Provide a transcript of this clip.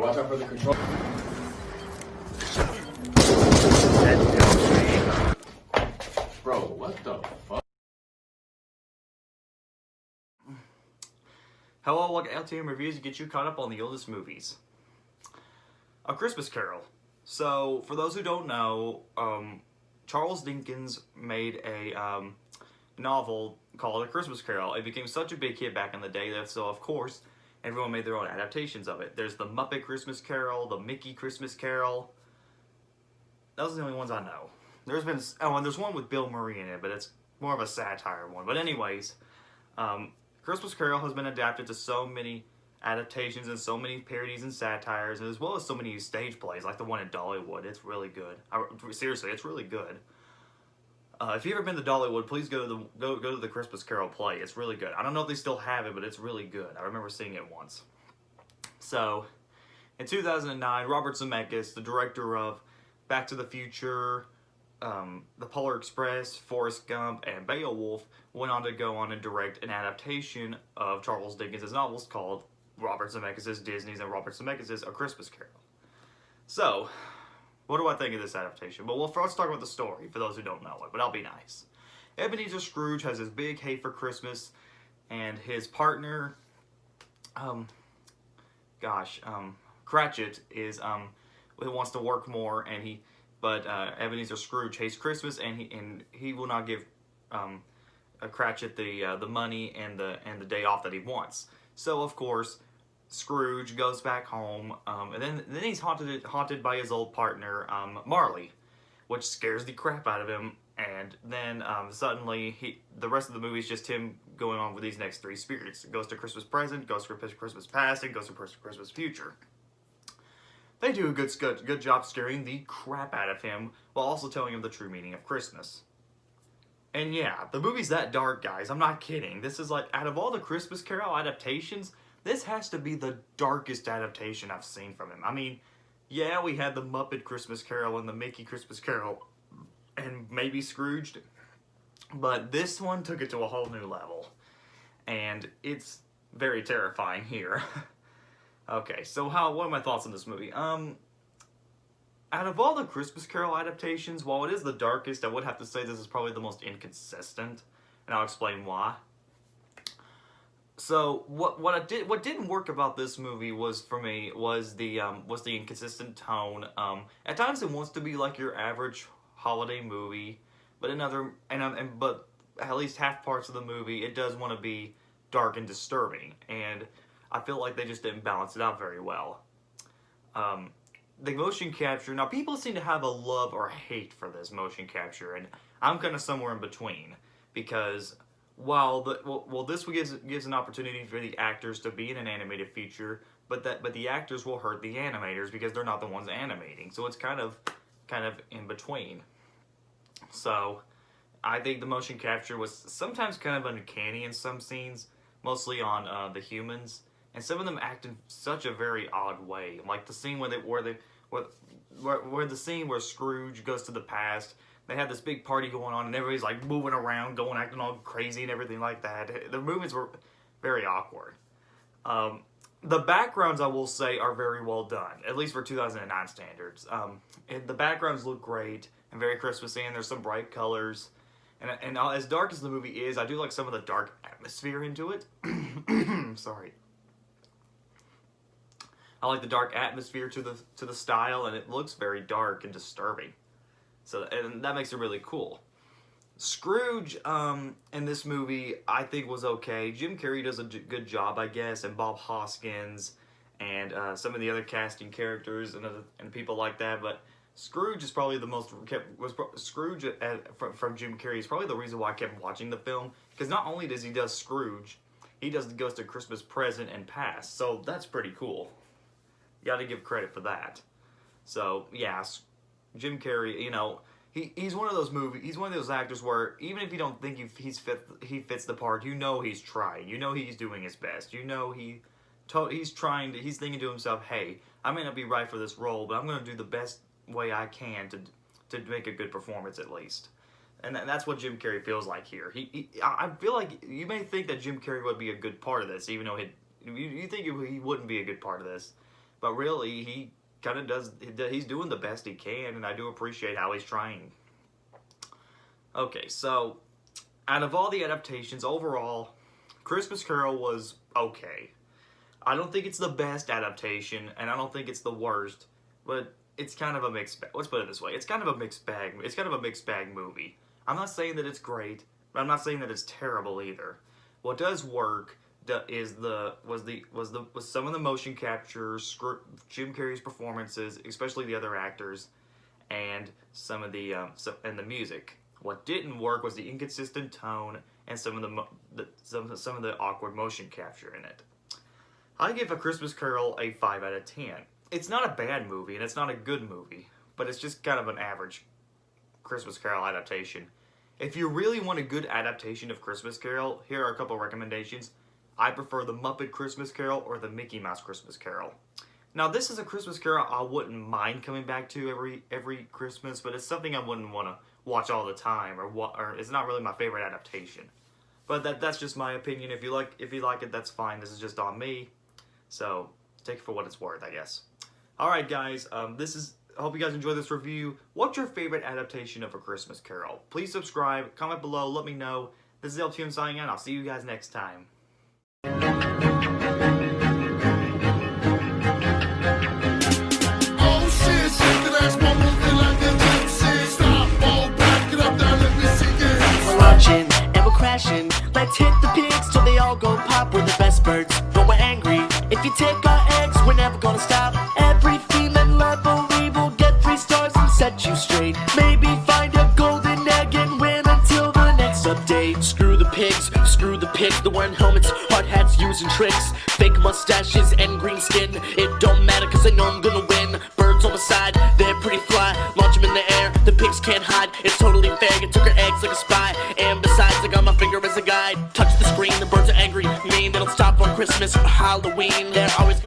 Watch out for the control. Bro, what the fuck? Hello, welcome to LTM Reviews to get you caught up on the oldest movies. A Christmas Carol. So, for those who don't know, Charles Dickens made a novel called A Christmas Carol. It became such a big hit back in the day that, so of course, everyone made their own adaptations of it. There's the Muppet Christmas Carol, the Mickey Christmas Carol. Those are the only ones I know. There's been, and there's one with Bill Murray in it, but it's more of a satire one. But anyways, Christmas Carol has been adapted to so many adaptations and so many parodies and satires, as well as so many stage plays, like the one in Dollywood. It's really good. Seriously, it's really good. If you've ever been to Dollywood, please go to the Christmas Carol play. It's really good. I don't know if they still have it, but it's really good. I remember seeing it once. So, in 2009, Robert Zemeckis, the director of Back to the Future, The Polar Express, Forrest Gump, and Beowulf, went on to go on and direct an adaptation of Charles Dickens' novels called Robert Zemeckis' Disney's and Robert Zemeckis' A Christmas Carol. So, what do I think of this adaptation? Well, first let's talk about the story, for those who don't know it, but I'll be nice. Ebenezer Scrooge has his big hate for Christmas, and his partner, Cratchit is, wants to work more, and but Ebenezer Scrooge hates Christmas, and he will not give Cratchit the money and the day off that he wants. So of course, Scrooge goes back home, and then he's haunted by his old partner, Marley, which scares the crap out of him. And then suddenly, the rest of the movie is just him going on with these next three spirits. It goes to Christmas present, goes to Christmas past, and goes to Christmas future. They do a good job scaring the crap out of him while also telling him the true meaning of Christmas. And yeah, the movie's that dark, guys. I'm not kidding. This is like, out of all the Christmas Carol adaptations, this has to be the darkest adaptation I've seen from him. I mean, yeah, we had the Muppet Christmas Carol and the Mickey Christmas Carol and maybe Scrooged, but this one took it to a whole new level. And it's very terrifying here. Okay, so what are my thoughts on this movie? Out of all the Christmas Carol adaptations, while it is the darkest, I would have to say this is probably the most inconsistent, and I'll explain why. So what didn't work about this movie was, for me, was the inconsistent tone. At times it wants to be like your average holiday movie, but but at least half parts of the movie it does want to be dark and disturbing, and I feel like they just didn't balance it out very well. The motion capture, now people seem to have a love or hate for this motion capture, and I'm kind of somewhere in between, because while this gives an opportunity for the actors to be in an animated feature, but the actors will hurt the animators because they're not the ones animating, so it's kind of in between. So I think the motion capture was sometimes kind of uncanny in some scenes, mostly on the humans. And some of them act in such a very odd way, like the scene where the scene where Scrooge goes to the past. They have this big party going on, and everybody's like moving around, acting all crazy and everything like that. The movements were very awkward. The backgrounds, I will say, are very well done, at least for 2009 standards. The backgrounds look great and very Christmassy, and there's some bright colors. And as dark as the movie is, I do like some of the dark atmosphere into it. Sorry. I like the dark atmosphere to the style, and it looks very dark and disturbing. And that makes it really cool. Scrooge in this movie, I think, was okay. Jim Carrey does a good job, I guess, and Bob Hoskins and some of the other casting characters and people like that. But Scrooge is probably the most Scrooge from Jim Carrey is probably the reason why I kept watching the film, because not only does he do Scrooge, he goes to Christmas present and past. So that's pretty cool. You got to give credit for that. So yeah, Jim Carrey, you know, he's one of those actors where even if you don't think he fits the part, you know he's trying. You know he's doing his best. You know he's thinking to himself, hey, I may not be right for this role, but I'm going to do the best way I can to make a good performance at least. And that's what Jim Carrey feels like here. I feel like you may think that Jim Carrey would be a good part of this, even though you think he wouldn't be a good part of this. but really he kind of does. He's doing the best he can, and I do appreciate how he's trying. Okay, so out of all the adaptations, overall, Christmas Carol was okay. I don't think it's the best adaptation, and I don't think it's the worst, but it's kind of a mixed bag. Let's put it this way. It's kind of a mixed bag. It's kind of a mixed bag movie. I'm not saying that it's great, but I'm not saying that it's terrible either. What does work was some of the motion captures, Jim Carrey's performances, especially the other actors, and some of the and the music. What didn't work was the inconsistent tone and some of the awkward motion capture in it. I give A Christmas Carol a 5 out of 10. It's not a bad movie and it's not a good movie, but it's just kind of an average Christmas Carol adaptation. If you really want a good adaptation of Christmas Carol, here are a couple recommendations. I prefer the Muppet Christmas Carol or the Mickey Mouse Christmas Carol. Now, this is a Christmas Carol I wouldn't mind coming back to every Christmas, but it's something I wouldn't want to watch all the time, or it's not really my favorite adaptation. But that's just my opinion. If you like it, that's fine. This is just on me, so take it for what it's worth, I guess. All right, guys. I hope you guys enjoyed this review. What's your favorite adaptation of A Christmas Carol? Please subscribe, comment below, let me know. This is LTM signing out. I'll see you guys next time. Let's hit the pigs till they all go pop. We're the best birds, but we're angry. If you take our eggs, we're never gonna stop. Every female level we will get 3 stars and set you straight. Maybe find a golden egg and win until the next update. Screw the pigs, they're wearing helmets, hard hats, using tricks, fake mustaches and green skin. It don't matter cause I know I'm gonna win. Birds on the side, they're pretty fly. Launch them in the air, the pigs can't hide. It's totally fair, you took her eggs like a spy. And besides, I got my finger as a guide. Touch the screen, the birds are angry, mean. They don't stop on Christmas or Halloween. They're always